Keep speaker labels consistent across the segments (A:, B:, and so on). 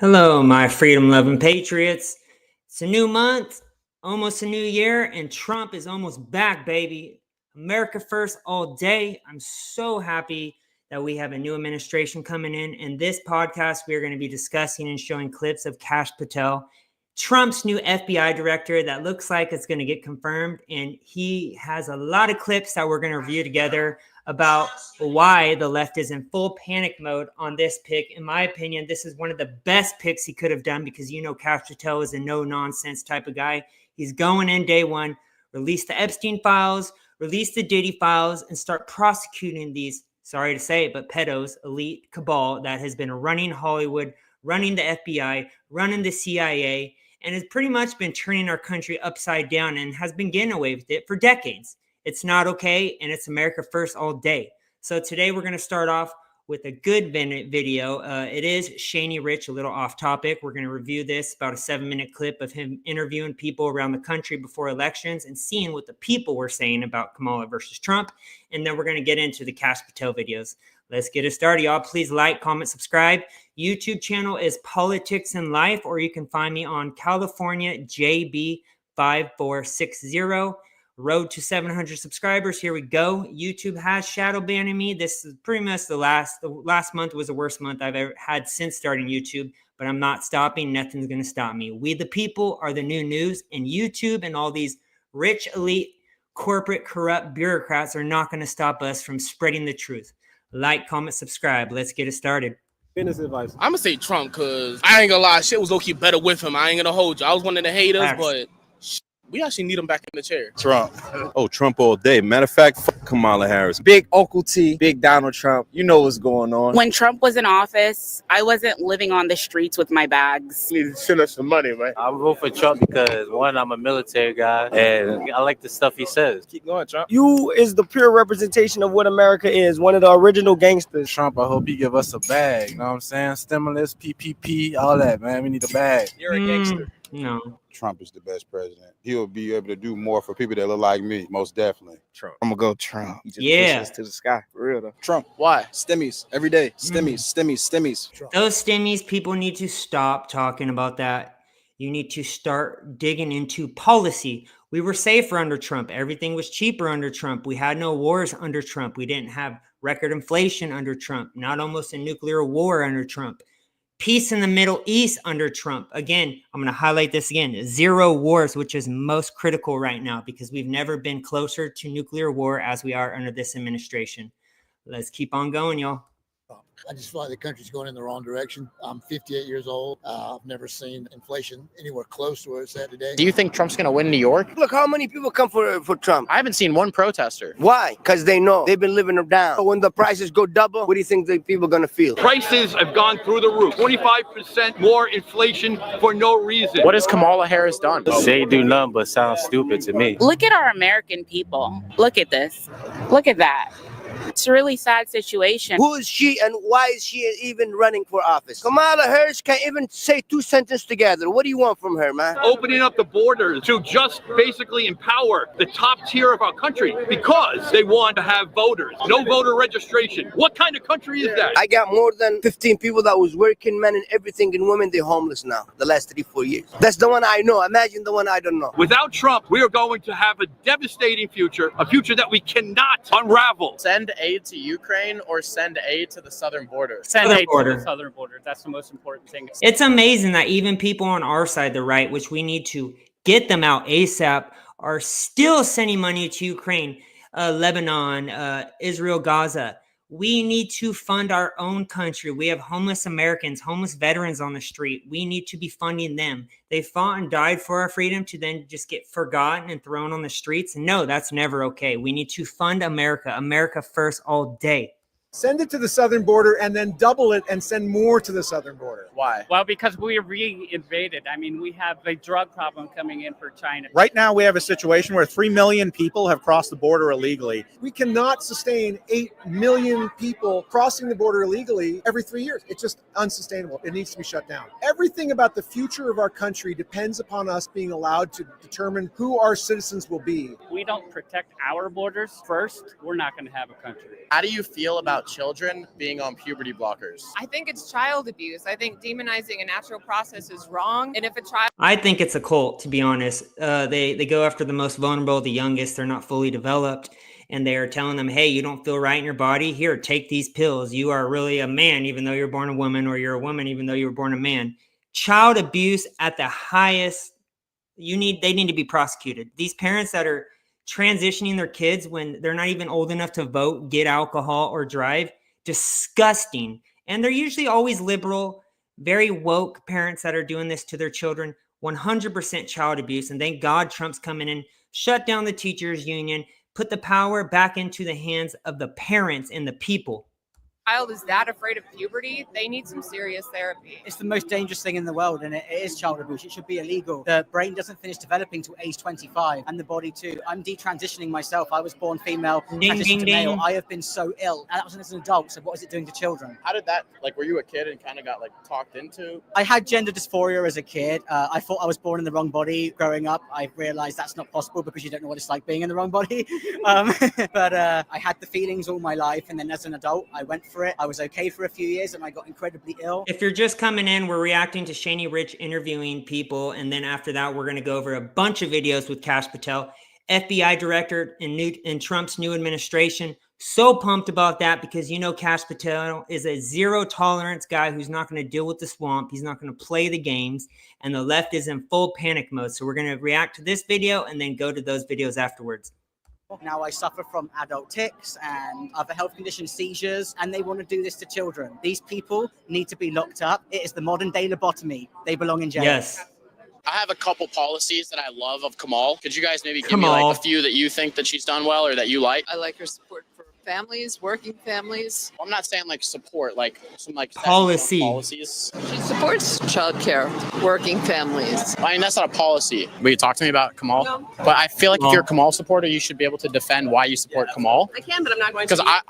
A: Hello, my freedom-loving patriots. It's a new month, almost a new year, and Trump is almost back, baby. America first all day. I'm so happy that we have a new administration coming in. In this podcast, we are going to be discussing and showing clips of KASH Patel, Trump's new FBI director that looks like it's going to get confirmed. And he has a lot of clips that we're going to review together about why the left is in full panic mode on this pick. In my opinion, this is one of the best picks he could have done because KASH Patel is a no-nonsense type of guy. He's going in day one, release the Epstein files, release the Diddy files, and start prosecuting these, sorry to say it, but pedos, elite cabal that has been running Hollywood, running the FBI, running the CIA, and has pretty much been turning our country upside down and has been getting away with it for decades. It's not okay, and it's America first all day. So today we're going to start off with a good video. It is Shaney Rich, a little off topic. We're going to review this, about a 7-minute clip of him interviewing people around the country before elections and seeing what the people were saying about Kamala versus Trump. And then we're going to get into the KASH Patel videos. Let's get it started, y'all. Please like, comment, subscribe. YouTube channel is Politics and Life, or you can find me on California JB5460. Road to 700 subscribers. Here we go. YouTube has shadow banning me. This is pretty much the last month was the worst month I've ever had since starting YouTube, but I'm not stopping. Nothing's going to stop me. We the people are the new news, and YouTube and all these rich, elite, corporate, corrupt bureaucrats are not going to stop us from spreading the truth. Like, comment, subscribe. Let's get it started.
B: Business advice.
C: I'm gonna say Trump because I ain't gonna lie, shit was low-key better with him. I ain't gonna hold you. I was one of the haters,
A: Facts.
C: but we actually need him back in the chair.
D: Trump. Oh, Trump all day. Matter of fact, fuck Kamala Harris.
B: Big Uncle T, big Donald Trump. You know what's going on.
E: When Trump was in office, I wasn't living on the streets with my bags.
B: You need to send us some money, man.
F: I'll vote for Trump because, one, I'm a military guy, and I like the stuff he says.
B: Keep going, Trump. You is the pure representation of what America is, one of the original gangsters.
G: Trump, I hope he give us a bag, you know what I'm saying? Stimulus, PPP, all that, man. We need a bag.
B: You're a gangster.
A: No.
H: Trump is the best president. He'll be able to do more for people that look like me, most definitely.
B: Trump.
G: I'm gonna go Trump.
B: He just
A: Yeah.
B: pushes us to the sky, for real though.
G: Trump.
C: Why?
G: Stimmies every day. Stimmies.
B: Trump.
A: Those stimmies, people need to stop talking about that. You need to start digging into policy. We were safer under Trump. Everything was cheaper under Trump. We had no wars under Trump. We didn't have record inflation under Trump. Not almost a nuclear war under Trump. Peace in the Middle East under Trump. Again, I'm going to highlight this again. 0 wars, which is most critical right now because we've never been closer to nuclear war as we are under this administration. Let's keep on going, y'all.
I: I just feel like the country's going in the wrong direction. I'm 58 years old. I've never seen inflation anywhere close to where it's at today.
J: Do you think Trump's going to win New York?
K: Look, how many people come for Trump?
J: I haven't seen one protester.
K: Why? Because they know they've been living them down. So when the prices go double, what do you think the people are going to feel?
L: Prices have gone through the roof. 25% more inflation for no reason.
J: What has Kamala Harris done?
F: They do nothing but sound stupid to me.
E: Look at our American people. Look at this. Look at that. It's a really sad situation.
K: Who is she and why is she even running for office? Kamala Harris can't even say 2 sentences together. What do you want from her, man?
L: Opening up the borders to just basically empower the top tier of our country because they want to have voters. No voter registration. What kind of country is that?
K: I got more than 15 people that was working, men and everything, and women, they're homeless now, the last 3-4 years. That's the one I know. Imagine the one I don't know.
L: Without Trump, we are going to have a devastating future, a future that we cannot unravel.
J: Send aid to Ukraine or send aid to the southern border?
A: Send aid to the
J: southern border. That's the most important thing.
A: It's amazing that even people on our side, the right, which we need to get them out ASAP, are still sending money to Ukraine, Lebanon, Israel, Gaza. We need to fund our own country. We have homeless Americans, homeless veterans on the street. We need to be funding them. They fought and died for our freedom to then just get forgotten and thrown on the streets. No, that's never okay. We need to fund America. America first all day.
B: Send it to the southern border and then double it and send more to the southern border.
J: Why?
M: Well, because we re-invaded. I mean, we have a drug problem coming in for China.
G: Right now we have a situation where 3 million people have crossed the border illegally.
B: We cannot sustain 8 million people crossing the border illegally every 3 years. It's just unsustainable. It needs to be shut down. Everything about the future of our country depends upon us being allowed to determine who our citizens will be.
M: We don't protect our borders first, we're not going to have a country.
J: How do you feel about about children being on puberty blockers?
N: I think it's child abuse. I think demonizing a natural process is wrong. And if a child
A: I think it's a cult, to be honest. They go after the most vulnerable, the youngest. They're not fully developed, and they are telling them, hey, you don't feel right in your body? Here, take these pills. You are really a man, even though you're born a woman, or you're a woman, even though you were born a man. Child abuse at the highest. They need to be prosecuted. These parents that are transitioning their kids when they're not even old enough to vote, get alcohol, or drive, disgusting. And they're usually always liberal, very woke parents that are doing this to their children. 100% child abuse. And thank God Trump's coming in, shut down the teachers union, put the power back into the hands of the parents and the people.
N: is that afraid of puberty, they need some serious therapy.
O: It's the most dangerous thing in the world, and it is child abuse. It should be illegal. The brain doesn't finish developing till age 25, and the body too. I'm detransitioning myself. I was born female, transitioned to male. I have been so ill, and that was as an adult. So what is it doing to children?
J: How did that, like, were you a kid and kind of got, like, talked into?
O: I had gender dysphoria as a kid. I thought I was born in the wrong body. Growing up, I realized that's not possible because you don't know what it's like being in the wrong body. But I had the feelings all my life, and then as an adult, I went for it. I was okay for a few years, and I got incredibly ill.
A: If you're just coming in, we're reacting to Shani Rich interviewing people, and then after that, we're going to go over a bunch of videos with KASH Patel, FBI director in Trump's new administration. So pumped about that because you know KASH Patel is a zero tolerance guy who's not going to deal with the swamp. He's not going to play the games, and the left is in full panic mode. So we're going to react to this video and then go to those videos afterwards.
O: Now I suffer from adult tics and other health conditions, seizures, and they want to do this to children. These people need to be locked up. It is the modern day lobotomy. They belong in jail.
A: Yes.
J: I have a couple policies that I love of Kamal. Could you guys maybe give me like a few that you think that she's done well or that you like?
P: I like her support for families, working families.
J: I'm not saying like support, like some like
A: policies.
P: She supports childcare, working families.
J: I mean, that's not a policy. Will you talk to me about Kamal?
P: No.
J: But I feel like if you're a Kamal supporter, you should be able to defend why you support Kamal.
P: I can, but I'm not going to.
J: Because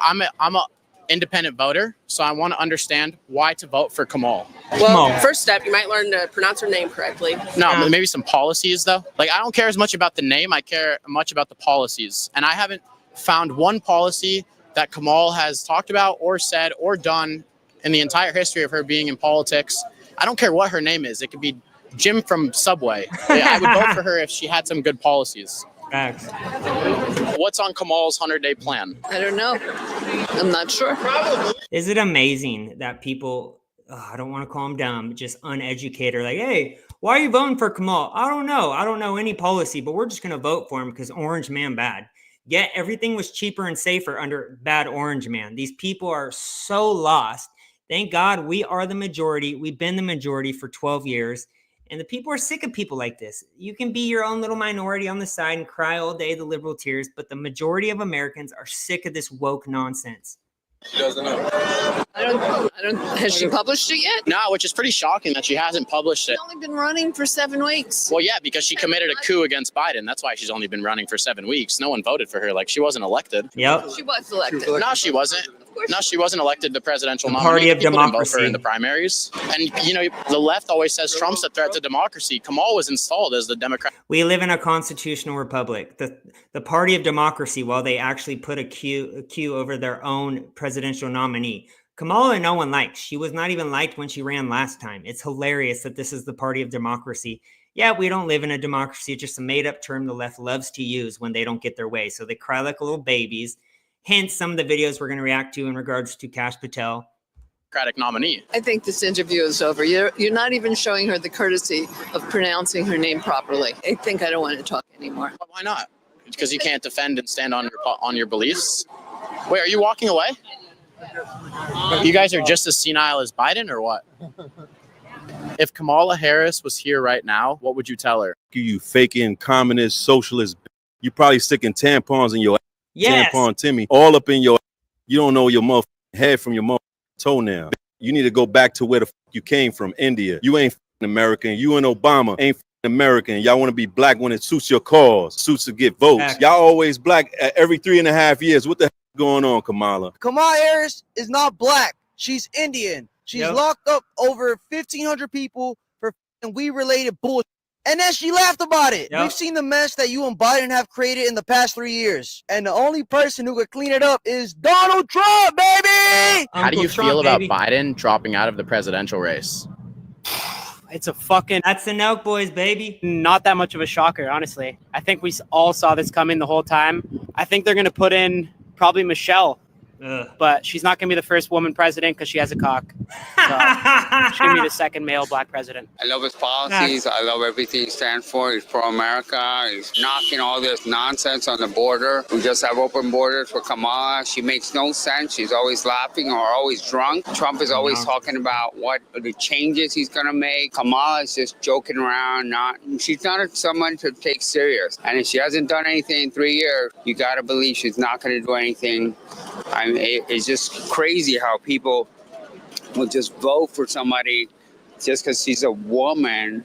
J: I'm a independent voter, so I want to understand why to vote for Kamal.
P: Well, first step, you might learn to pronounce her name correctly.
J: No, maybe some policies though. Like I don't care as much about the name, I care much about the policies. And I haven't found one policy that Kamal has talked about or said or done in the entire history of her being in politics. I don't care what her name is. It could be Jim from Subway. I would vote for her if she had some good policies.
A: Facts.
J: What's on Kamal's 100-day plan?
P: I don't know. I'm not sure.
A: Is it amazing that people, I don't want to call them dumb, just uneducated, like, hey, why are you voting for Kamal? I don't know. I don't know any policy, but we're just going to vote for him because Orange Man bad. Yet everything was cheaper and safer under bad Orange Man. These people are so lost. Thank God we are the majority. We've been the majority for 12 years. And the people are sick of people like this. You can be your own little minority on the side and cry all day the liberal tears, but the majority of Americans are sick of this woke nonsense.
J: She doesn't know.
P: I don't. Has she published it yet?
J: No, which is pretty shocking that she hasn't published it.
P: She's only been running for 7 weeks.
J: Well, yeah, because she committed a coup against Biden. That's why she's only been running for 7 weeks. No one voted for her. Like, she wasn't elected.
A: Yep.
P: She was elected.
J: No, she wasn't. No, she wasn't elected the presidential nominee.
A: Party of
J: People didn't vote for
A: democracy.
J: her in the primaries. And, you know, the left always says Trump's a threat to democracy. Kamal was installed as the Democrat.
A: We live in a constitutional republic. The party of democracy, while they actually put a queue over their own presidential nominee. Kamala, no one likes. She was not even liked when she ran last time. It's hilarious that this is the party of democracy. Yeah, we don't live in a democracy. It's just a made-up term the left loves to use when they don't get their way. So they cry like little babies. Hence, some of the videos we're going to react to in regards to KASH Patel.
J: Democratic nominee.
P: I think this interview is over. You're not even showing her the courtesy of pronouncing her name properly. I think I don't want to talk anymore.
J: Why not? Because you can't defend and stand on your beliefs. Wait, are you walking away? You guys are just as senile as Biden or what? If Kamala Harris was here right now, what would you tell her?
D: You faking communist, socialist. You probably sticking tampons in your tampon Timmy all up in your. You don't know your motherfucking head from your motherfucking toenail. You need to go back to where the you came from, India. You ain't American. You and Obama ain't American. Y'all want to be black when it suits your cause, suits to get votes. Y'all always black every 3.5 years. What the hell is going on, Kamala?
K: Kamala Harris is not black. She's Indian. She's locked up over 1,500 people for we related bullshit.
Q: And then she laughed about it.
A: Yep.
Q: We've seen the mess that you and Biden have created in the past 3 years. And the only person who could clean it up is Donald Trump, baby!
J: How do
A: Uncle
J: you
A: Trump,
J: feel about
A: baby.
J: Biden dropping out of the presidential race?
M: It's a fucking...
A: That's the Nelk boys, baby.
M: Not that much of a shocker, honestly. I think we all saw this coming the whole time. I think they're going to put in probably Michelle. But she's not going to be the first woman president because she has a cock. So she's going to be the second male black president.
R: I love his policies. I love everything he stands for. He's pro-America. He's knocking all this nonsense on the border. We just have open borders for Kamala. She makes no sense. She's always laughing or always drunk. Trump is always talking about what the changes he's going to make. Kamala is just joking around. She's not someone to take serious. And if she hasn't done anything in 3 years, you got to believe she's not going to do anything. I mean, it's just crazy how people will just vote for somebody just because she's a woman,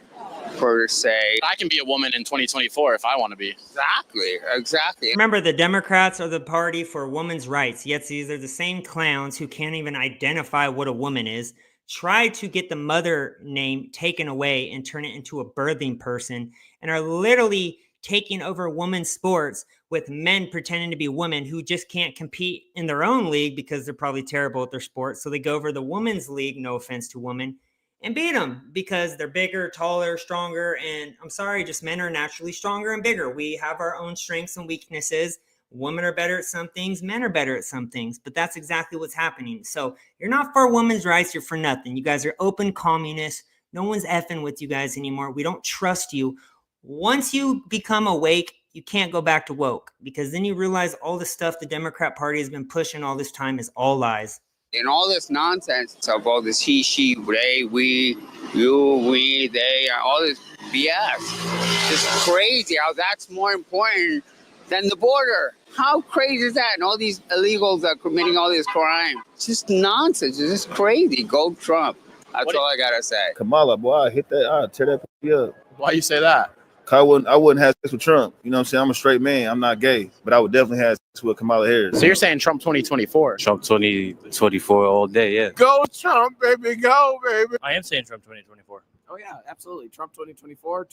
R: per se.
J: I can be a woman in 2024 if I want to be.
R: Exactly.
A: Remember, the Democrats are the party for women's rights, yet these are the same clowns who can't even identify what a woman is, try to get the mother name taken away and turn it into a birthing person, and are literally taking over women's sports with men pretending to be women who just can't compete in their own league because they're probably terrible at their sport. So they go over the women's league, no offense to women, and beat them because they're bigger, taller, stronger. And I'm sorry, just men are naturally stronger and bigger. We have our own strengths and weaknesses. Women are better at some things, men are better at some things, but that's exactly what's happening. So you're not for women's rights, you're for nothing. You guys are open communists. No one's effing with you guys anymore. We don't trust you. Once you become awake, you can't go back to woke, because then you realize all the stuff the Democrat Party has been pushing all this time is all lies.
R: And all this nonsense of all this he, she, they, we, you, we, they, all this BS. Just crazy how that's more important than the border. How crazy is that? And all these illegals are committing all this crime. It's just nonsense. It's just crazy. Go Trump. That's all I got to say.
S: Kamala, boy, I hit that. I tear that pussy up.
J: Why you say that?
S: I wouldn't have sex with Trump. You know what I'm saying? I'm a straight man. I'm not gay. But I would definitely have sex with Kamala Harris.
J: So you're saying Trump 2024?
F: Trump 2024 all day, yeah.
G: Go Trump, baby, go, baby.
T: I am saying Trump 2024.
U: Oh, yeah, absolutely. Trump 2024,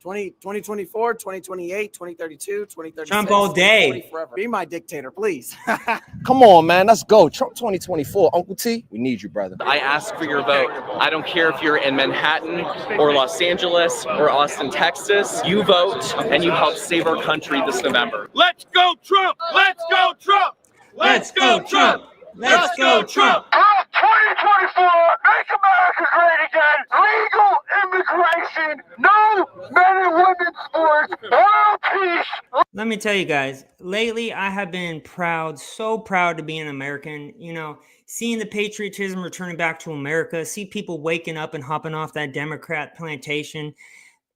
U: 2024, 2028, 2032, 2036.
A: Trump all day.
U: Forever. Be my dictator, please.
V: Come on, man. Let's go. Trump 2024. Uncle T, we need you, brother.
W: I ask for your vote. I don't care if you're in Manhattan or Los Angeles or Austin, Texas. You vote and you help save our country this November.
L: Let's go, Trump! Let's go, Trump! Let's go, Trump! Let's go, Trump!
X: 2024, make America great again. Legal immigration, no men and women's sports, world peace.
A: Let me tell you guys, lately I have been proud, so proud to be an American. You know, seeing the patriotism returning back to America, see people waking up and hopping off that Democrat plantation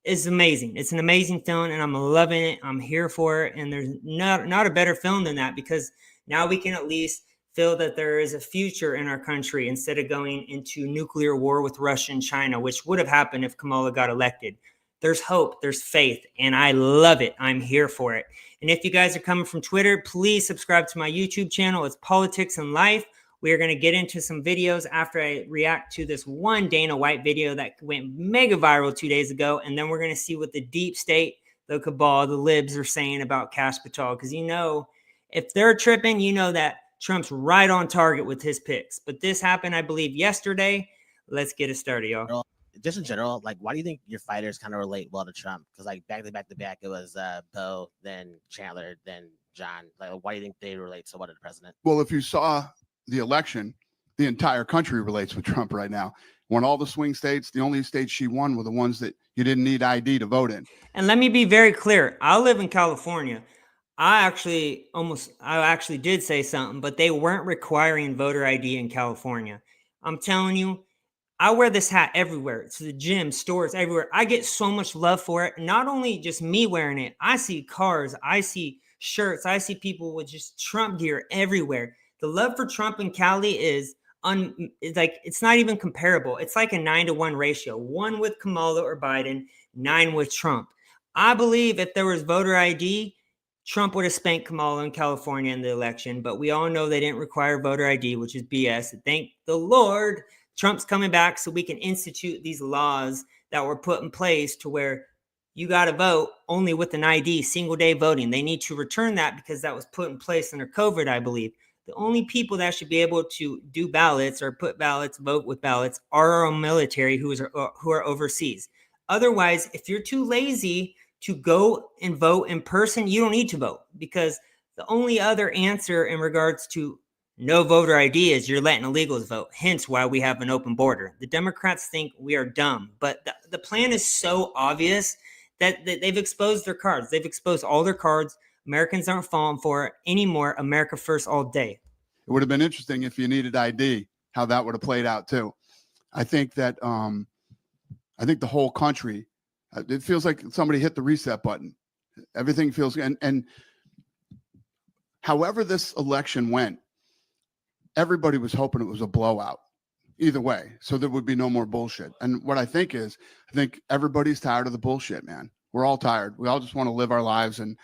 A: is amazing. It's an amazing feeling, and I'm loving it. I'm here for it, and there's not a better feeling than that, because now we can at least feel that there is a future in our country instead of going into nuclear war with Russia and China, which would have happened if Kamala got elected. There's hope, there's faith, and I love it. I'm here for it. And if you guys are coming from Twitter, please subscribe to my YouTube channel. It's Politics and Life. We are going to get into some videos after I react to this one Dana White video that went mega viral 2 days ago. And then we're going to see what the deep state, the cabal, the libs are saying about KASH PATEL. Because you know, if they're tripping, you know that Trump's right on target with his picks. But this happened, I believe, yesterday. Let's get it started, y'all.
Y: Just in general, like, why do you think your fighters kind of relate well to Trump? Because, like, back to back, it was Bo, then Chandler, then John. Like, why do you think they relate so well to the president?
Z: Well, if you saw the election, the entire country relates with Trump right now. Won all the swing states. The only states she won were the ones that you didn't need ID to vote in.
A: And let me be very clear. I live in California. I actually did say something, but they weren't requiring voter ID in California. I'm telling you, I wear this hat everywhere. To the gym, stores, everywhere. I get so much love for it. Not only just me wearing it. I see cars. I see shirts. I see people with just Trump gear everywhere. The love for Trump in Cali is like, it's not even comparable. It's like a 9-to-1 ratio. 1 with Kamala or Biden, 9 with Trump. I believe if there was voter ID, Trump would have spanked Kamala in California in the election, but we all know they didn't require voter ID, which is BS. Thank the Lord, Trump's coming back so we can institute these laws that were put in place to where you got to vote only with an ID, single day voting. They need to return that because that was put in place under COVID, I believe. The only people that should be able to do ballots or put ballots, vote with ballots, are our military who are overseas. Otherwise, if you're too lazy to go and vote in person, you don't need to vote, because the only other answer in regards to no voter ID is you're letting illegals vote, hence why we have an open border. The Democrats think we are dumb, but the plan is so obvious that they've exposed their cards. They've exposed all their cards. Americans aren't falling for it anymore. America first all day.
Z: It would have been interesting if you needed ID, how that would have played out too. I think that I think the whole country, it feels like somebody hit the reset button. Everything feels, and however this election went, everybody was hoping it was a blowout either way, so there would be no more bullshit. And what I think is, I think everybody's tired of the bullshit, man. We're all tired. We all just want to live our lives and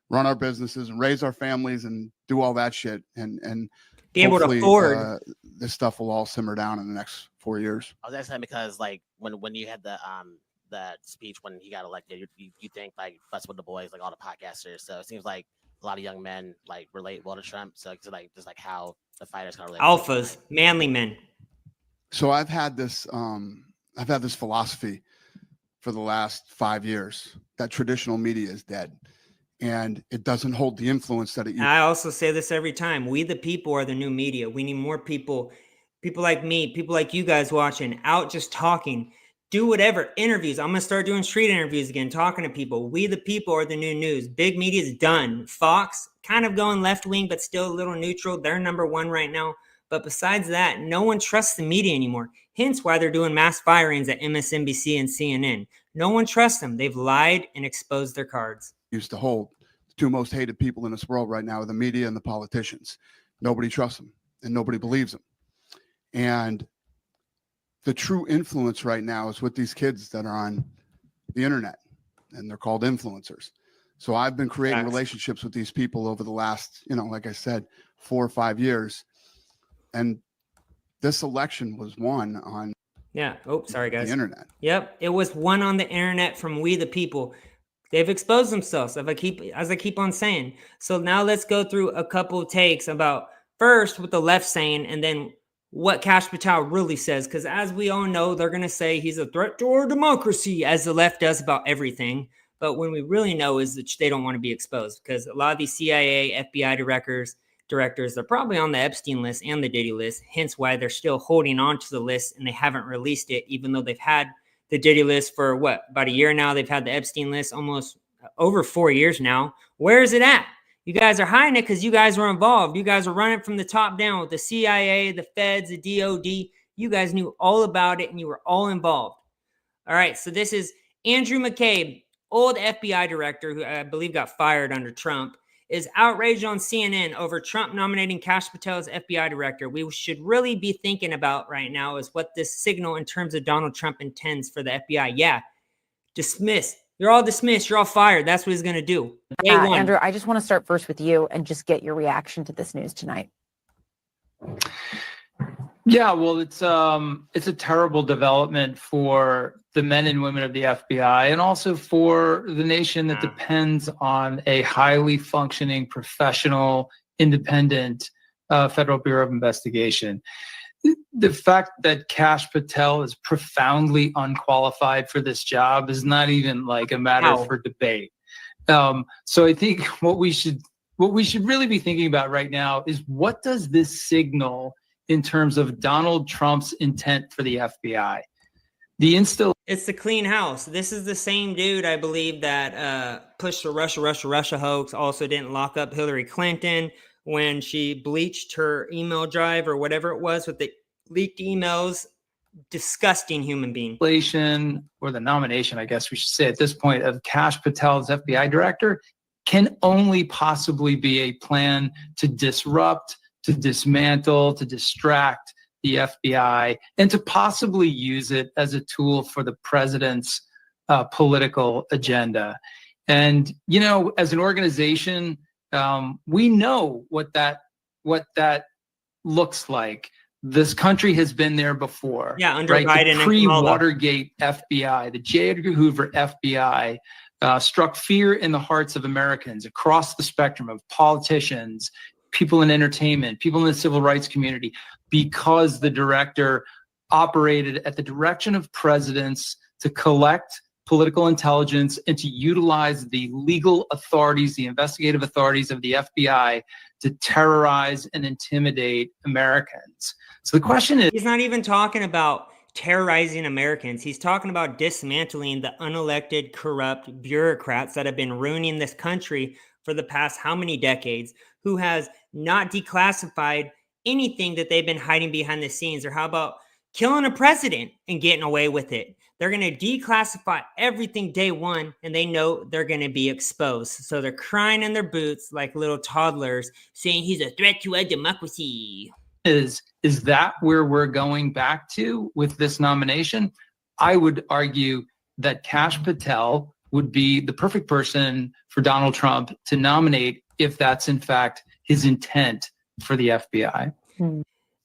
Z: run our businesses and raise our families and do all that shit. And
A: be able to afford
Z: this stuff will all simmer down in the next 4 years.
Y: I was asking because like when you had the speech when he got elected, you think like Fuss with the Boys, like all the podcasters. So it seems like a lot of young men like relate well to Trump. So it's like just like how the fighters kind of relate.
A: Alphas, manly men.
Z: So I've had this philosophy for the last 5 years that traditional media is dead, and it doesn't hold the influence that it used.
A: I also say this every time. We the people are the new media. We need more people like me, people like you guys watching, out just talking. Do whatever, interviews. I'm going to start doing street interviews again, talking to people. We the people are the new news. Big media is done. Fox, kind of going left wing, but still a little neutral. They're number one right now. But besides that, no one trusts the media anymore. Hence why they're doing mass firings at MSNBC and CNN. No one trusts them. They've lied and exposed their cards.
Z: Used to hold. The two most hated people in this world right now are the media and the politicians. Nobody trusts them and nobody believes them. And the true influence right now is with these kids that are on the internet, and they're called influencers. So I've been creating relationships with these people over the last, like I said, 4 or 5 years. And this election was won on
A: sorry guys.
Z: The internet.
A: Yep. It was won on the internet from we the people. They've exposed themselves, as I keep on saying. So now let's go through a couple of takes about first what the left saying, and then what KASH Patel really says. Because as we all know, they're going to say he's a threat to our democracy, as the left does about everything. But when we really know is that they don't want to be exposed, because a lot of these CIA, FBI directors, they're probably on the Epstein list and the Diddy list. Hence why they're still holding on to the list and they haven't released it, even though they've had the Diddy list for about a year now. They've had the Epstein list almost over 4 years now. Where is it at? You guys are hiding it because you guys were involved. You guys are running from the top down with the CIA, the feds, the DOD. You guys knew all about it and you were all involved. All right, so this is Andrew McCabe, old FBI director who I believe got fired under Trump, is outraged on CNN over Trump nominating KASH Patel as FBI director. We should really be thinking about right now is what this signal in terms of Donald Trump intends for the FBI. Yeah, dismiss. You're all dismissed. You're all fired. That's what he's going to do. Day one.
B: Andrew, I just want to start first with you and just get your reaction to this news tonight.
C: Yeah, well, it's a terrible development for the men and women of the FBI, and also for the nation that depends on a highly functioning, professional, independent Federal Bureau of Investigation. The fact that KASH Patel is profoundly unqualified for this job is not even like a matter for debate. So I think what we should really be thinking about right now is, what does this signal in terms of Donald Trump's intent for the FBI?
A: It's the clean house. This is the same dude, I believe, that pushed the Russia hoax, also didn't lock up Hillary Clinton when she bleached her email drive or whatever it was with the leaked emails. Disgusting human being.
C: Or the nomination, I guess we should say at this point, of KASH Patel as FBI director can only possibly be a plan to disrupt, to dismantle, to distract the FBI, and to possibly use it as a tool for the president's political agenda. And, as an organization, we know what that looks like. This country has been there before.
A: Yeah, under
C: right?
A: Biden and
C: The pre-Watergate FBI, the J. Edgar Hoover FBI, struck fear in the hearts of Americans across the spectrum of politicians, people in entertainment, people in the civil rights community, because the director operated at the direction of presidents to collect political intelligence and to utilize the legal authorities, the investigative authorities of the FBI to terrorize and intimidate Americans. So the question is,
A: he's not even talking about terrorizing Americans. He's talking about dismantling the unelected, corrupt bureaucrats that have been ruining this country for the past how many decades, who has not declassified anything that they've been hiding behind the scenes. Or how about killing a president and getting away with it? They're going to declassify everything day one, and they know they're going to be exposed. So they're crying in their boots like little toddlers, saying he's a threat to our democracy.
C: Is that where we're going back to with this nomination? I would argue that Kash Patel would be the perfect person for Donald Trump to nominate if that's in fact his intent for the FBI.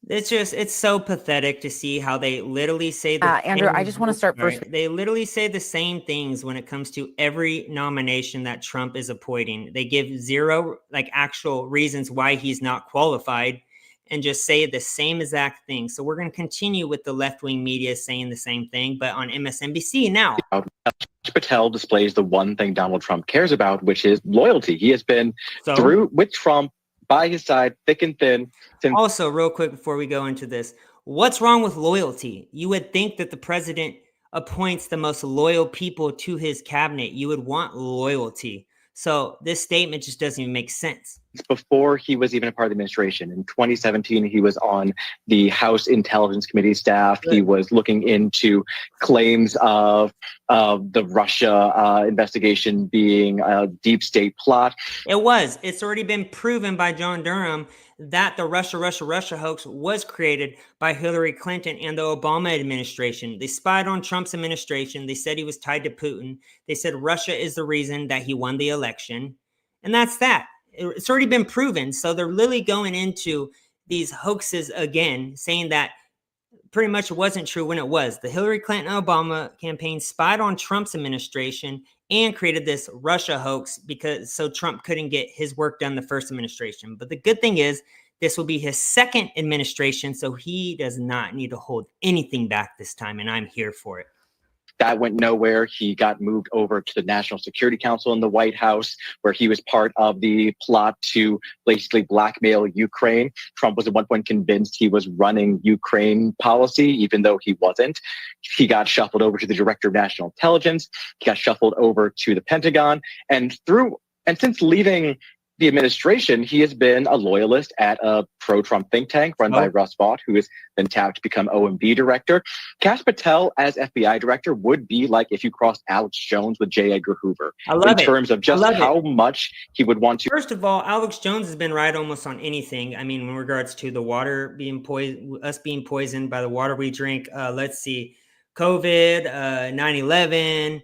A: It's so pathetic to see how they literally say
B: Andrew, I just want to start first.
A: They literally say the same things when it comes to every nomination that Trump is appointing. They give zero actual reasons why he's not qualified and just say the same exact thing. So we're going to continue with the left-wing media saying the same thing, but on MSNBC now.
E: Patel displays the one thing Donald Trump cares about, which is loyalty. He has been through with Trump, by his side, thick and thin.
A: Also, real quick before we go into this, what's wrong with loyalty? You would think that the president appoints the most loyal people to his cabinet. You would want loyalty. So this statement just doesn't even make sense.
E: Before he was even a part of the administration. In 2017, he was on the House Intelligence Committee staff. He was looking into claims of the Russia investigation being a deep state plot.
A: It's already been proven by John Durham that the Russia hoax was created by Hillary Clinton and the Obama administration. They spied on Trump's administration. They said he was tied to Putin. They said Russia is the reason that he won the election. And that's that. It's already been proven. So they're literally going into these hoaxes again, saying that pretty much it wasn't true when it was. The Hillary Clinton Obama campaign spied on Trump's administration and created this Russia hoax so Trump couldn't get his work done the first administration. But the good thing is this will be his second administration, so he does not need to hold anything back this time, and I'm here for it.
E: That went nowhere. He got moved over to the National Security Council in the White House, where he was part of the plot to basically blackmail Ukraine. Trump was at one point convinced he was running Ukraine policy, even though he wasn't. He got shuffled over to the Director of National Intelligence. He got shuffled over to the Pentagon. And since leaving the administration, he has been a loyalist at a pro-Trump think tank run by Russ Vought, who has been tapped to become OMB director. Kash Patel as FBI director would be like if you crossed Alex Jones with J. Edgar Hoover. In terms of just how much he would want to.
A: First of all, Alex Jones has been right almost on anything. I mean, in regards to the water being poisoned, us being poisoned by the water we drink. Let's see, COVID, 9/11.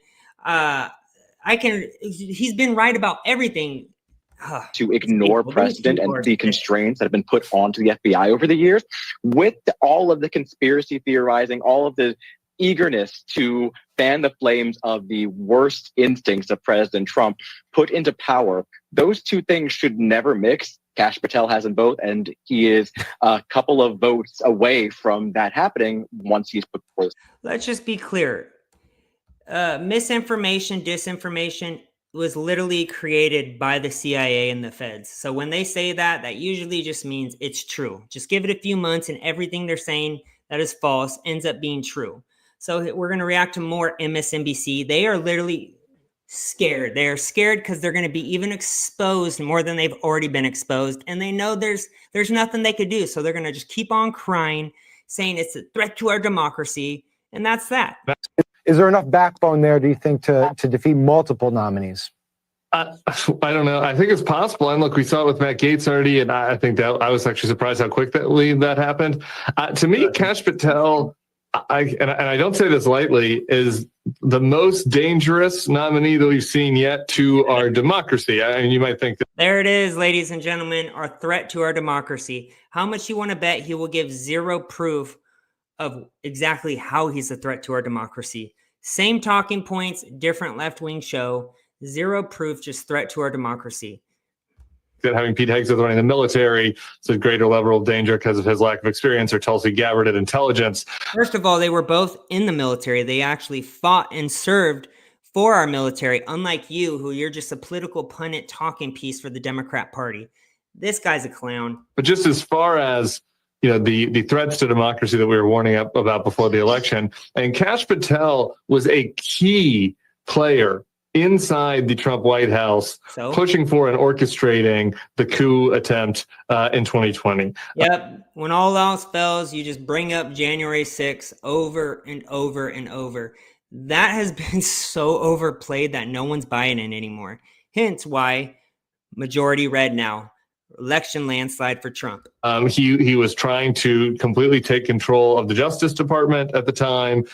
A: He's been right about everything.
E: To ignore precedent and the constraints that have been put onto the FBI over the years, with all of the conspiracy theorizing, all of the eagerness to fan the flames of the worst instincts of President Trump put into power. Those two things should never mix. Kash Patel has them both, and he is a couple of votes away from that happening once he's put forth.
A: Let's just be clear. Misinformation, disinformation was literally created by the CIA and the feds. So when they say that, that usually just means it's true. Just give it a few months and everything they're saying that is false ends up being true. So we're going to react to more MSNBC. They are literally scared. They are scared because they're going to be even exposed more than they've already been exposed. And they know there's nothing they could do. So they're going to just keep on crying, saying it's a threat to our democracy. And that's that.
H: Is there enough backbone there, do you think, to defeat multiple nominees?
I: I don't know. I think it's possible. And look, we saw it with Matt Gaetz already, and I think that I was actually surprised how quickly that happened. To me, Kash Patel, and I don't say this lightly, is the most dangerous nominee that we've seen yet to our democracy. And you might think that.
A: There it is, ladies and gentlemen, our threat to our democracy. How much you want to bet he will give zero proof of exactly how he's a threat to our democracy? Same talking points, different left-wing show, zero proof, just threat to our democracy.
I: That having Pete Hegseth running the military is a greater level of danger because of his lack of experience, or Tulsi Gabbard at intelligence.
A: First of all, they were both in the military. They actually fought and served for our military, unlike you, who you're just a political pundit talking piece for the Democrat Party. This guy's a clown.
I: But just as far as the threats to democracy that we were warning up about before the election, and KASH Patel was a key player inside the Trump White House, pushing for and orchestrating the coup attempt in 2020.
A: Yep. When all else fails, you just bring up January 6th over and over and over. That has been so overplayed that no one's buying it anymore. Hence why majority red now. Election landslide for Trump.
I: He was trying to completely take control of the Justice Department at the time.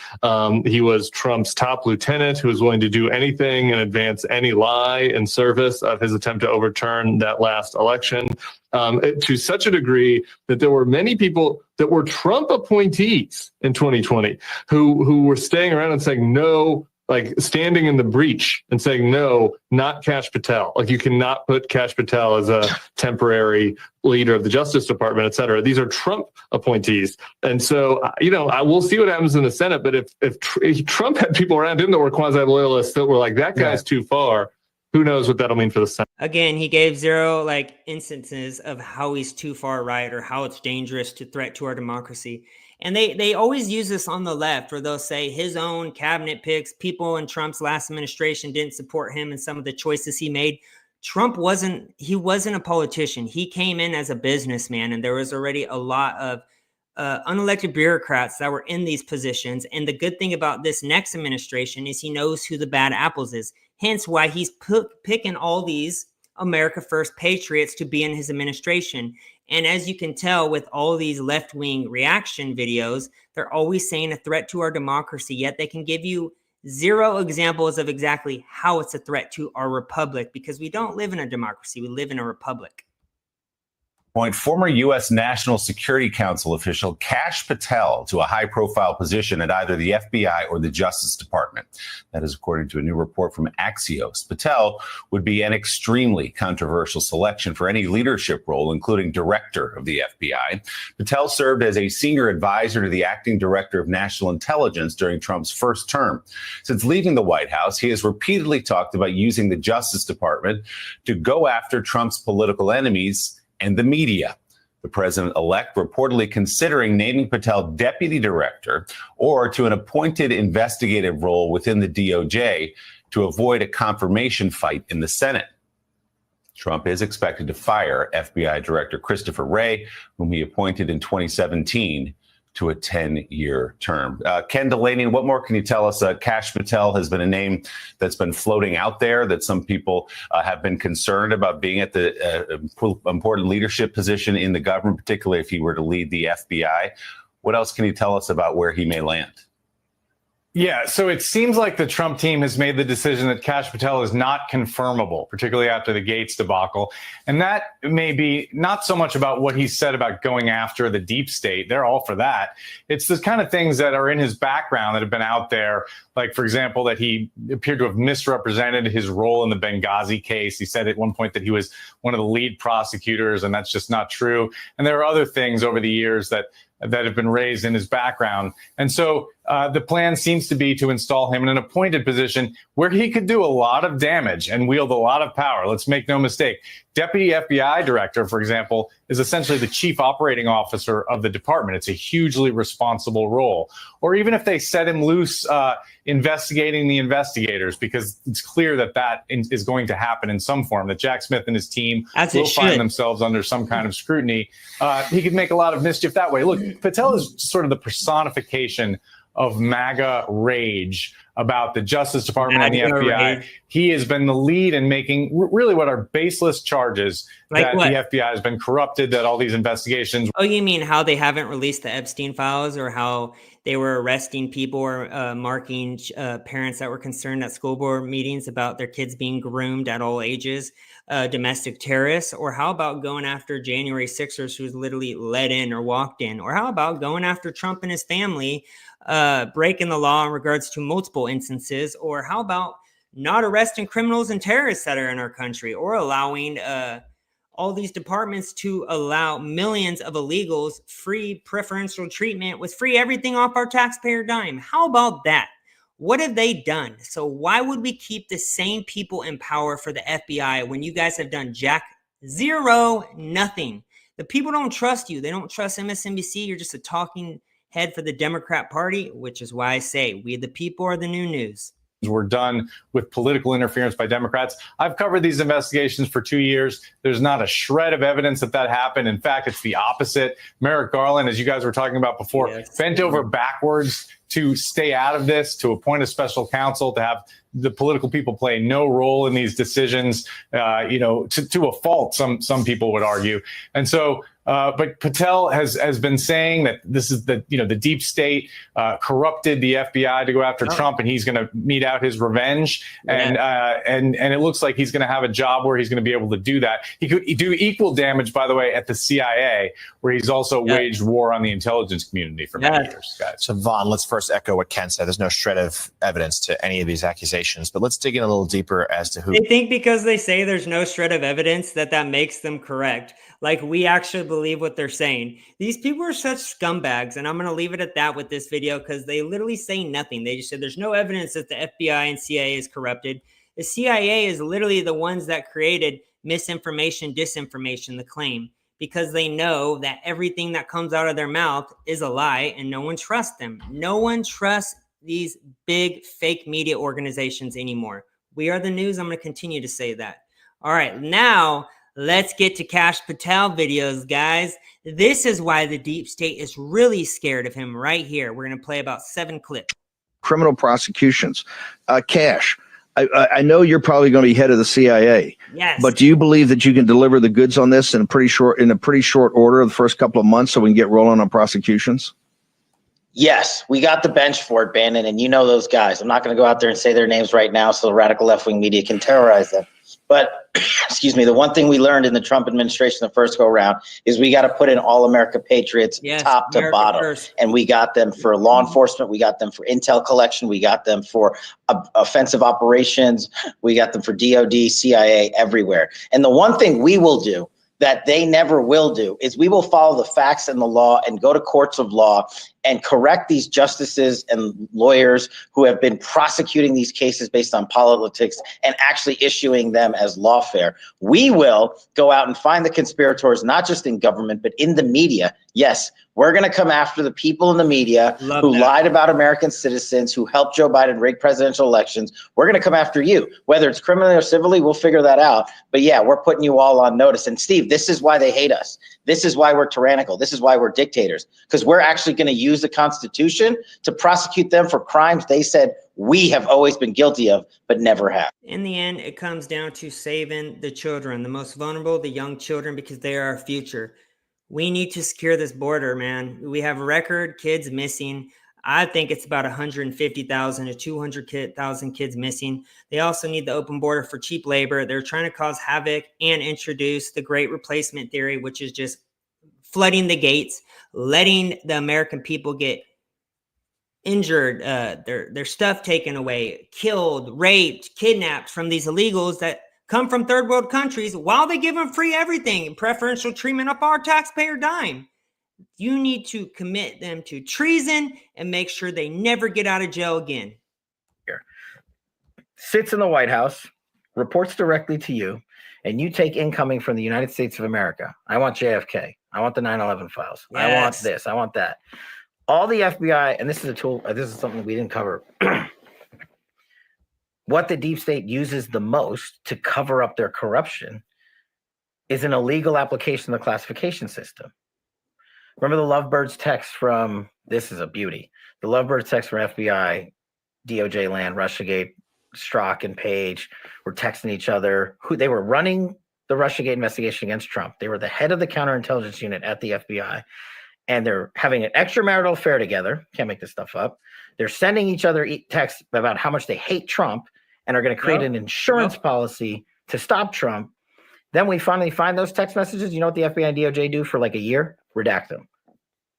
I: He was Trump's top lieutenant who was willing to do anything and advance any lie in service of his attempt to overturn that last election, to such a degree that there were many people that were Trump appointees in 2020 who were staying around and saying no, like standing in the breach and saying, no, not KASH Patel. Like, you cannot put KASH Patel as a temporary leader of the Justice Department, et cetera. These are Trump appointees. And so, I will see what happens in the Senate. But if Trump had people around him that were quasi-loyalists that were like, that guy's too far, who knows what that'll mean for the Senate.
A: Again, he gave zero instances of how he's too far right or how it's dangerous to threat to our democracy. And they always use this on the left, where they'll say his own cabinet picks, people in Trump's last administration didn't support him in some of the choices he made. Trump wasn't a politician. He came in as a businessman, and there was already a lot of unelected bureaucrats that were in these positions. And the good thing about this next administration is he knows who the bad apples is. Hence why he's picking all these America First patriots to be in his administration. And as you can tell with all these left-wing reaction videos, they're always saying a threat to our democracy, yet they can give you zero examples of exactly how it's a threat to our republic, because we don't live in a democracy, we live in a republic.
D: Former U.S. National Security Council official KASH Patel to a high-profile position at either the FBI or the Justice Department. That is according to a new report from Axios. Patel would be an extremely controversial selection for any leadership role, including director of the FBI. Patel served as a senior advisor to the acting director of national intelligence during Trump's first term. Since leaving the White House, he has repeatedly talked about using the Justice Department to go after Trump's political enemies and the media. The president-elect reportedly considering naming Patel deputy director or to an appointed investigative role within the DOJ to avoid a confirmation fight in the Senate. Trump is expected to fire FBI Director Christopher Wray, whom he appointed in 2017 to a 10-year term. Ken Delaney, what more can you tell us? KASH Patel has been a name that's been floating out there that some people have been concerned about being at the important leadership position in the government, particularly if he were to lead the FBI. What else can you tell us about where he may land?
K: Yeah, so it seems like the Trump team has made the decision that KASH Patel is not confirmable, particularly after the Gates debacle. And that may be not so much about what he said about going after the deep state. They're all for that. It's the kind of things that are in his background that have been out there. Like, for example, that he appeared to have misrepresented his role in the Benghazi case. He said at one point that he was one of the lead prosecutors, and that's just not true. And there are other things over the years that have been raised in his background. And so the plan seems to be to install him in an appointed position where he could do a lot of damage and wield a lot of power. Let's make no mistake. Deputy FBI director, for example, is essentially the chief operating officer of the department. It's a hugely responsible role. Or even if they set him loose investigating the investigators, because it's clear that that is going to happen in some form, that Jack Smith and his team will find themselves under some kind of scrutiny. He could make a lot of mischief that way. Look, Patel is sort of the personification of MAGA rage about the Justice Department and the
A: MAGA
K: FBI.
A: rage.
K: He has been the lead in making really what are baseless charges
A: Like
K: that
A: what?
K: the FBI has been corrupted, that all these investigations.
A: Oh, you mean how they haven't released the Epstein files, or how they were arresting people or marking parents that were concerned at school board meetings about their kids being groomed at all ages, domestic terrorists? Or how about going after January 6ers who's literally let in or walked in? Or how about going after Trump and his family, breaking the law in regards to multiple instances? Or how about not arresting criminals and terrorists that are in our country, or allowing all these departments to allow millions of illegals free preferential treatment with free everything off our taxpayer dime? How about that? What have they done? So why would we keep the same people in power for the FBI when you guys have done jack zero, nothing? The people don't trust you. They don't trust MSNBC. You're just a talking head for the Democrat Party, which is why I say we the people are the new news.
K: Were done with political interference by Democrats. I've covered these investigations for 2 years. There's not a shred of evidence that happened. In fact, it's the opposite. Merrick Garland, as you guys were talking about before, bent over backwards to stay out of this, to appoint a special counsel, to have the political people play no role in these decisions, to a fault, some people would argue. And so, but Patel has been saying that this is the deep state corrupted the FBI to go after Trump, and he's going to mete out his revenge. And it looks like he's going to have a job where he's going to be able to do that. He could do equal damage, by the way, at the CIA, where he's also waged war on the intelligence community for many years, guys.
M: So Vaughn, let's first echo what Ken said. There's no shred of evidence to any of these accusations, but let's dig in a little deeper as to who.
A: They think because they say there's no shred of evidence that makes them correct. Like, we actually believe what they're saying. These people are such scumbags, and I'm going to leave it at that with this video, because they literally say nothing. They just said there's no evidence that the FBI and CIA is corrupted. The CIA is literally the ones that created misinformation, disinformation, the claim, because they know that everything that comes out of their mouth is a lie, and no one trusts them. No one trusts these big fake media organizations anymore. We are the news. I'm going to continue to say that. All right, now let's get to KASH Patel videos, guys. This is why the deep state is really scared of him right here. We're going to play about 7 clips.
N: Criminal prosecutions. KASH, I know you're probably going to be head of the CIA.
A: Yes.
N: But do you believe that you can deliver the goods on this in a pretty short order, the first couple of months, so we can get rolling on prosecutions?
O: Yes, we got the bench for it, Bannon, and you know those guys. I'm not going to go out there and say their names right now so the radical left-wing media can terrorize them. But, excuse me, the one thing we learned in the Trump administration the first go-around is we got to put in all America patriots top to bottom. First. And we got them for law enforcement. We got them for intel collection. We got them for offensive operations. We got them for DOD, CIA, everywhere. And the one thing we will do that they never will do is we will follow the facts and the law and go to courts of law and correct these justices and lawyers who have been prosecuting these cases based on politics and actually issuing them as lawfare. We will go out and find the conspirators, not just in government, but in the media. Yes, we're going to come after the people in the media who lied about American citizens, who helped Joe Biden rig presidential elections. We're going to come after you. Whether it's criminally or civilly, we'll figure that out. But yeah, we're putting you all on notice. And Steve, this is why they hate us. This is why we're tyrannical. This is why we're dictators, because we're actually going to use the Constitution to prosecute them for crimes they said we have always been guilty of, but never have.
A: In the end, it comes down to saving the children, the most vulnerable, the young children, because they are our future. We need to secure this border, man. We have record kids missing. I think it's about 150,000 to 200,000 kids missing. They also need the open border for cheap labor. They're trying to cause havoc and introduce the great replacement theory, which is just flooding the gates, letting the American people get injured, their stuff taken away, killed, raped, kidnapped from these illegals that come from third world countries while they give them free everything and preferential treatment up our taxpayer dime. You need to commit them to treason and make sure they never get out of jail again.
O: Sits in the White House, reports directly to you, and you take incoming from the United States of America. I want JFK. I want the 9/11 files. Yes. I want this. I want that. All the FBI, and this is a tool, this is something we didn't cover. What the deep state uses the most to cover up their corruption is an illegal application of the classification system. Remember the Lovebirds text from This is a beauty. The lovebird text from FBI, DOJ land, Russiagate, Strzok and Page were texting each other. Who they were running the Russiagate investigation against Trump. They were the head of the counterintelligence unit at the FBI, and they're having an extramarital affair together. Can't make this stuff up. They're sending each other texts about how much they hate Trump and are going to create an insurance policy to stop Trump. Then we finally find those text messages. You know what the FBI and DOJ do for like a year? Redact them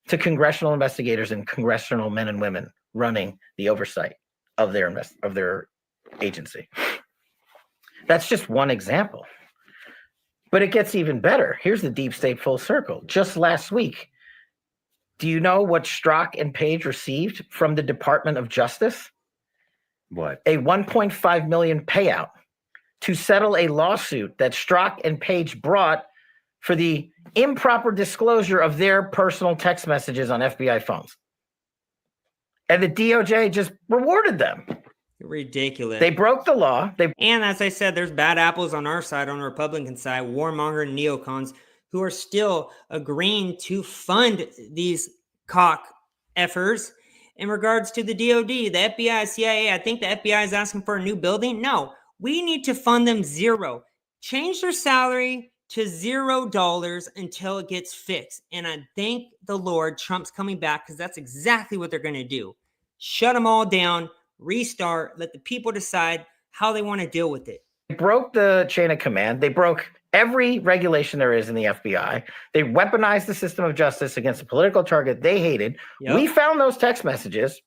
O: to congressional investigators and congressional men and women running the oversight of their agency. That's just one example. But it gets even better. Here's the deep state full circle. Just last week, do you know what Strzok and Page received from the Department of Justice?
D: What?
O: A $1.5 million payout to settle a lawsuit that Strzok and Page brought for the improper disclosure of their personal text messages on FBI phones. And the DOJ just rewarded them.
A: Ridiculous.
O: They broke the law.
A: And as I said, there's bad apples on our side, on the Republican side, warmonger neocons who are still agreeing to fund these cock effers in regards to the DOD, the FBI, CIA. I think the FBI is asking for a new building. No, we need to fund them zero. Change their salary to $0 until it gets fixed. And I thank the Lord Trump's coming back, because that's exactly what they're going to do. Shut them all down, restart, let the people decide how they want to deal with it.
O: They broke the chain of command. They broke every regulation there is in the FBI. They weaponized the system of justice against a political target they hated. Yep. We found those text messages,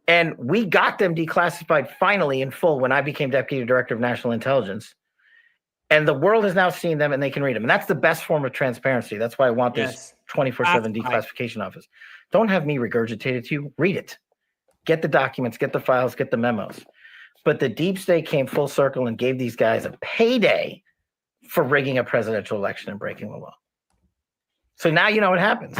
O: and we got them declassified finally in full when I became Deputy Director of National Intelligence. And the world has now seen them, and they can read them. And that's the best form of transparency. That's why I want this 24/7 declassification office. Don't have me regurgitate it to you. Read it. Get the documents, get the files, get the memos. But the deep state came full circle and gave these guys a payday for rigging a presidential election and breaking the law. So now you know what happens.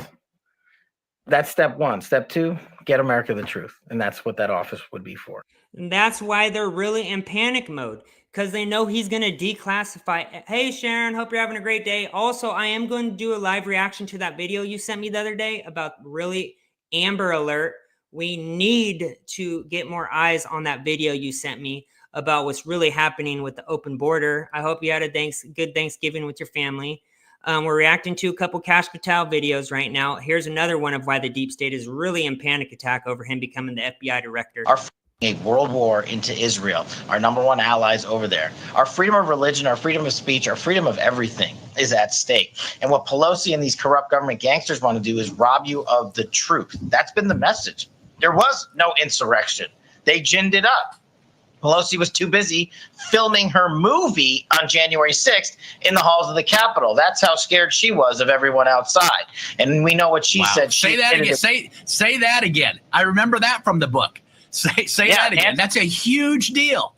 O: That's step one. Step two, get America the truth. And that's what that office would be for.
A: And that's why they're really in panic mode, because they know he's going to declassify. Hey, Sharon, hope you're having a great day. Also, I am going to do a live reaction to that video you sent me the other day about really Amber Alert. We need to get more eyes on that video you sent me about what's really happening with the open border. I hope you had a good Thanksgiving with your family. We're reacting to a couple KASH PATEL videos right now. Here's another one of why the deep state is really in panic attack over him becoming the FBI director.
O: A world war into Israel, our number one allies over there. Our freedom of religion, our freedom of speech, our freedom of everything is at stake. And what Pelosi and these corrupt government gangsters want to do is rob you of the truth. That's been the message. There was no insurrection. They ginned it up. Pelosi was too busy filming her movie on January 6th in the halls of the Capitol. That's how scared she was of everyone outside. And we know what she said.
J: Say that again. Say that again. I remember that from the book. Say that again. That's a huge deal.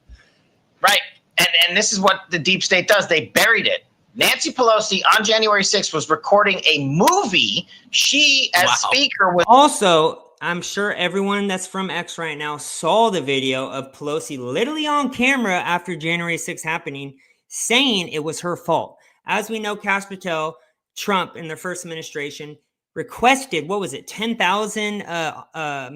O: Right. And this is what the deep state does. They buried it. Nancy Pelosi on January 6th was recording a movie. She, as speaker, was
A: also. I'm sure everyone that's from X right now saw the video of Pelosi literally on camera after January 6th happening, saying it was her fault. As we know, KASH PATEL, Trump in the first administration requested, 10,000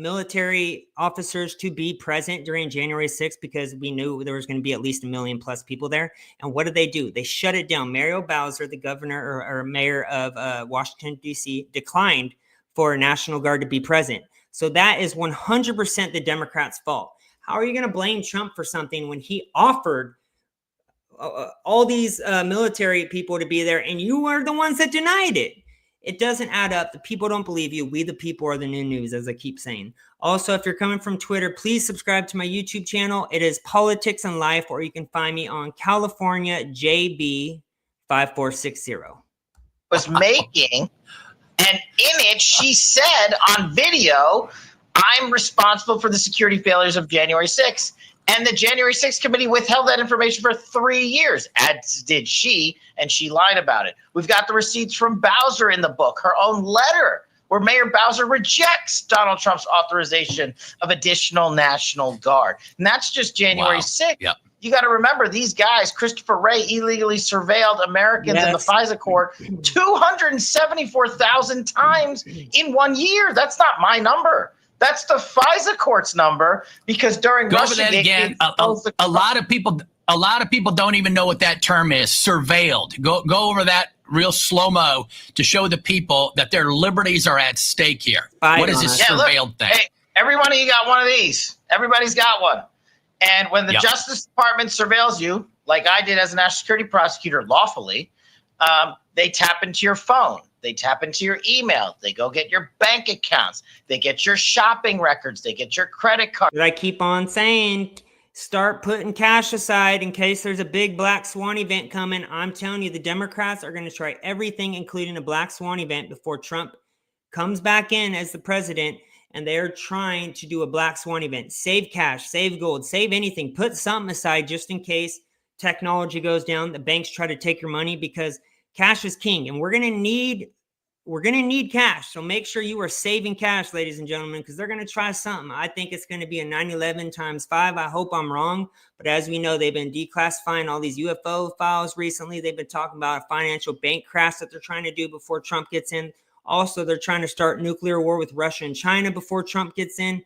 A: military officers to be present during January 6th because we knew there was going to be at least 1 million plus people there. And what did they do? They shut it down. Mario Bowser, the governor or mayor of Washington, D.C., declined for National Guard to be present. So that is 100% the Democrats' fault. How are you going to blame Trump for something when he offered all these military people to be there and you are the ones that denied it? It doesn't add up. The people don't believe you. We, the people, are the new news, as I keep saying. Also, if you're coming from Twitter, please subscribe to my YouTube channel. It is Politics and Life, or you can find me on California JB 5460.
O: Was making... And in it, she said on video, I'm responsible for the security failures of January 6th. And the January 6th committee withheld that information for 3 years, as did she, and she lied about it. We've got the receipts from Bowser in the book, her own letter, where Mayor Bowser rejects Donald Trump's authorization of additional National Guard. And that's just January 6th.
J: Yep.
O: you got to remember these guys, Christopher Wray illegally surveilled Americans in the FISA court 274,000 times in 1 year. That's not my number. That's the FISA court's number, because during
J: Go over that
O: Russiagate,
J: again. A lot of people don't even know what that term is. Surveilled. Go over that real slow-mo to show the people that their liberties are at stake here. What is this surveilled thing?
O: Hey, every one of you got one of these. Everybody's got one. And when the Justice Department surveils you, like I did as a national security prosecutor lawfully, they tap into your phone. They tap into your email. They go get your bank accounts. They get your shopping records. They get your credit card.
A: I keep on saying, start putting cash aside in case there's a big black swan event coming. I'm telling you, the Democrats are going to try everything, including a black swan event, before Trump comes back in as the president. And they're trying to do a black swan event. Save cash, save gold, save anything. Put something aside just in case technology goes down. The banks try to take your money, because cash is king. And we're gonna need cash. So make sure you are saving cash, ladies and gentlemen, because they're gonna try something. I think it's gonna be a 9/11 times 5. I hope I'm wrong. But as we know, they've been declassifying all these UFO files recently. They've been talking about a financial bank crash that they're trying to do before Trump gets in. Also, they're trying to start nuclear war with Russia and China before Trump gets in.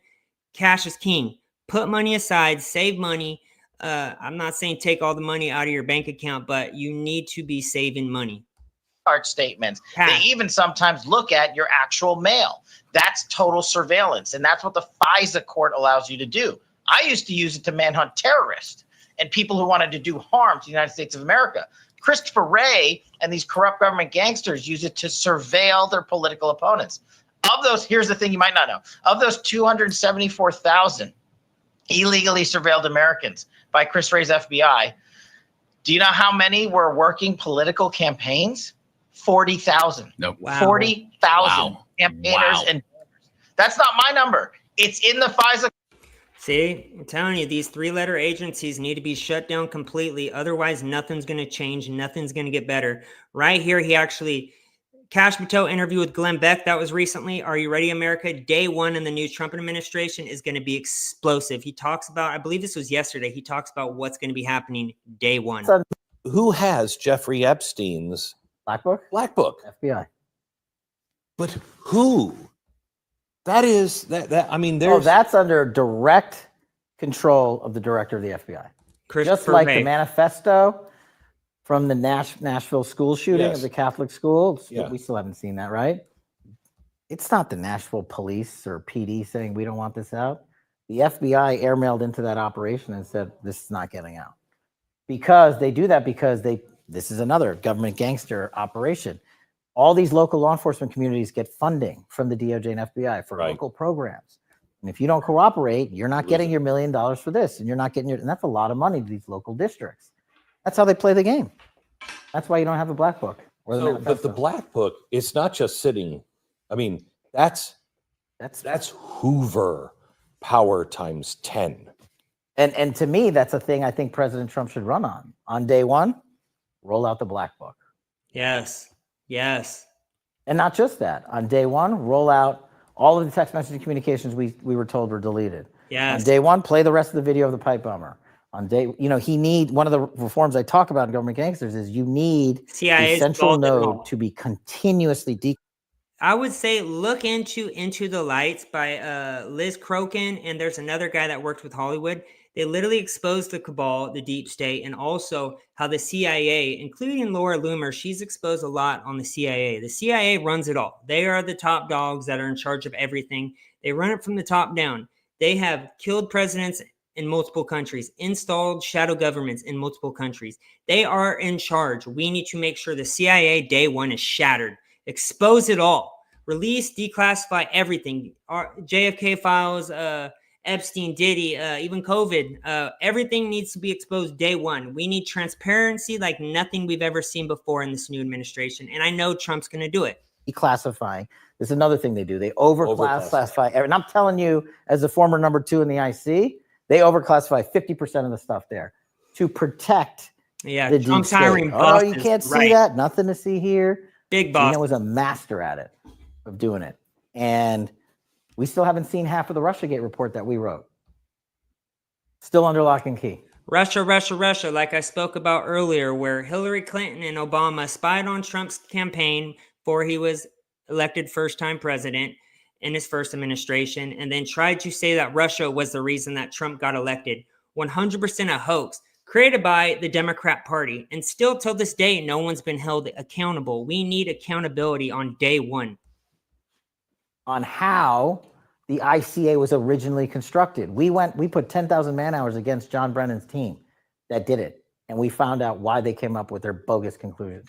A: Cash is king. Put money aside, save money. I'm not saying take all the money out of your bank account, but you need to be saving money.
O: Card statements. They even sometimes look at your actual mail. That's total surveillance. And that's what the FISA court allows you to do. I used to use it to manhunt terrorists and people who wanted to do harm to the United States of America. Christopher Wray and these corrupt government gangsters use it to surveil their political opponents. Of those, here's the thing you might not know. Of those 274,000 illegally surveilled Americans by Chris Wray's FBI, do you know how many were working political campaigns? 40,000.
J: Nope.
O: Wow. 40,000 campaigners and donors. That's not my number. It's in the FISA.
A: See, I'm telling you, these 3-letter agencies need to be shut down completely. Otherwise, nothing's going to change. Nothing's going to get better. Right here, Kash Patel interview with Glenn Beck. That was recently. Are you ready, America? Day one in the new Trump administration is going to be explosive. He talks about, I believe this was yesterday, he talks about what's going to be happening day one.
F: Who has Jeffrey Epstein's
P: Black Book?
F: Black Book.
P: FBI.
F: But who? That is I mean, there's
P: that's under direct control of the director of the FBI. Just like the manifesto from the Nashville school shooting of the Catholic school. We still haven't seen that, right? It's not the Nashville police or PD saying we don't want this out. The FBI airmailed into that operation and said this is not getting out. Because they do that because this is another government gangster operation. All these local law enforcement communities get funding from the DOJ and FBI for local programs. And if you don't cooperate, you're not getting your $1 million for this, and you're not getting and that's a lot of money to these local districts. That's how they play the game. That's why you don't have a Black Book.
F: But the Black Book, it's not just sitting. I mean, that's Hoover power times 10.
P: And to me, that's a thing I think President Trump should run on. On day one, roll out the Black Book.
A: Yes. Yes.
P: And not just that. On day one, roll out all of the text messaging communications we were told were deleted.
A: Yes.
P: On day one, play the rest of the video of the pipe bomber. On day, one of the reforms I talk about in government gangsters is you need
A: CIA's
P: a central node to be continuously
A: I would say look into the Lights by Liz Crokin, and there's another guy that worked with Hollywood. They literally exposed the cabal, the deep state, and also how the CIA, including Laura Loomer, she's exposed a lot on the CIA. The CIA runs it all. They are the top dogs that are in charge of everything. They run it from the top down. They have killed presidents in multiple countries, installed shadow governments in multiple countries. They are in charge. We need to make sure the CIA day one is shattered. Expose it all. Release, declassify everything. JFK files, Epstein, Diddy, even COVID. Everything needs to be exposed day one. We need transparency like nothing we've ever seen before in this new administration. And I know Trump's going to do it.
P: Declassifying. There's another thing they do. They overclassify. And I'm telling you, as a former number 2 in the IC, they overclassify 50% of the stuff there to protect the
A: Trump's
P: deep
A: hiring
P: state.
A: bosses,
P: You can't see that. Nothing to see here.
A: Big boss.
P: Gina was a master at it, of doing it. And we still haven't seen half of the Russiagate report that we wrote. Still under lock and key.
A: Russia, Russia, Russia, like I spoke about earlier, where Hillary Clinton and Obama spied on Trump's campaign before he was elected first-time president in his first administration, and then tried to say that Russia was the reason that Trump got elected. 100% a hoax created by the Democrat Party. And still till this day, no one's been held accountable. We need accountability on day one.
P: On how the ICA was originally constructed. We put 10,000 man hours against John Brennan's team that did it. And we found out why they came up with their bogus conclusion.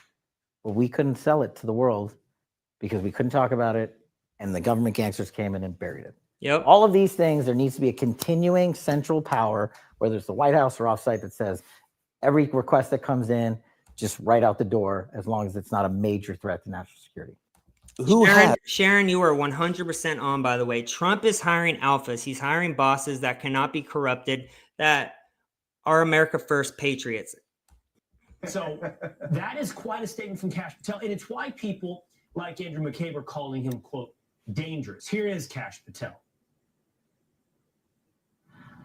P: But we couldn't sell it to the world because we couldn't talk about it. And the government gangsters came in and buried it.
A: Yep.
P: All of these things, there needs to be a continuing central power, whether it's the White House or offsite, that says every request that comes in, just right out the door, as long as it's not a major threat to national security.
A: Sharon, you are 100% on, by the way. Trump is hiring alphas. He's hiring bosses that cannot be corrupted, that are America First patriots.
G: So that is quite a statement from Kash Patel. And it's why people like Andrew McCabe are calling him, quote, dangerous. Here is Kash Patel.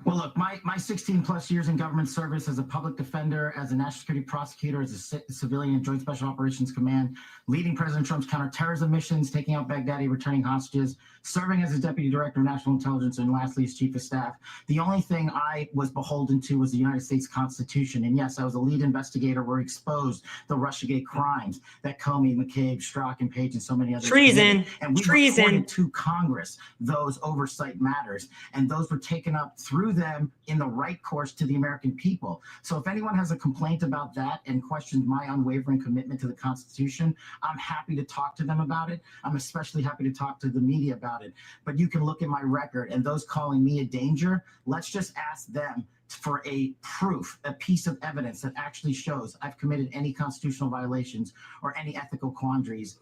Q: Well, look, my 16 plus years in government service as a public defender, as a national security prosecutor, as a civilian in Joint Special Operations Command, leading President Trump's counterterrorism missions, taking out Baghdadi, returning hostages, serving as his deputy director of national intelligence, and lastly, as chief of staff. The only thing I was beholden to was the United States Constitution. And yes, I was a lead investigator where we exposed the Russiagate crimes that Comey, McCabe, Strzok, and Page, and so many others
A: Treason.
Q: committed. And we reported to Congress those oversight matters, and those were taken up through them in the right course to the American people. So if anyone has a complaint about that and questions my unwavering commitment to the Constitution, I'm happy to talk to them about it. I'm especially happy to talk to the media about it. But you can look at my record, and those calling me a danger, let's just ask them for a proof, a piece of evidence that actually shows I've committed any constitutional violations or any ethical quandaries.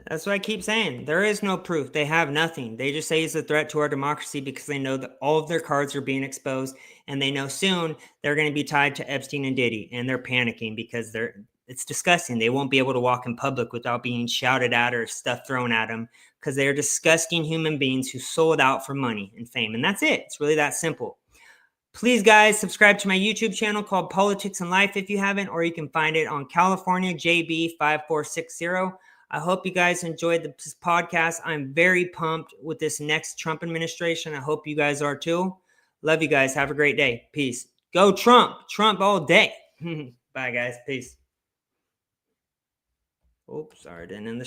A: That's what I keep saying. There is no proof. They have nothing. They just say it's a threat to our democracy because they know that all of their cards are being exposed, and they know soon they're going to be tied to Epstein and Diddy, and they're panicking because it's disgusting. They won't be able to walk in public without being shouted at or stuff thrown at them because they are disgusting human beings who sold out for money and fame. And that's it. It's really that simple. Please, guys, subscribe to my YouTube channel called Politics and Life if you haven't, or you can find it on California JB 5460. I hope you guys enjoyed this podcast. I'm very pumped with this next Trump administration. I hope you guys are too. Love you guys. Have a great day. Peace. Go Trump. Trump all day. Bye, guys. Peace. Oops, sorry, I didn't end the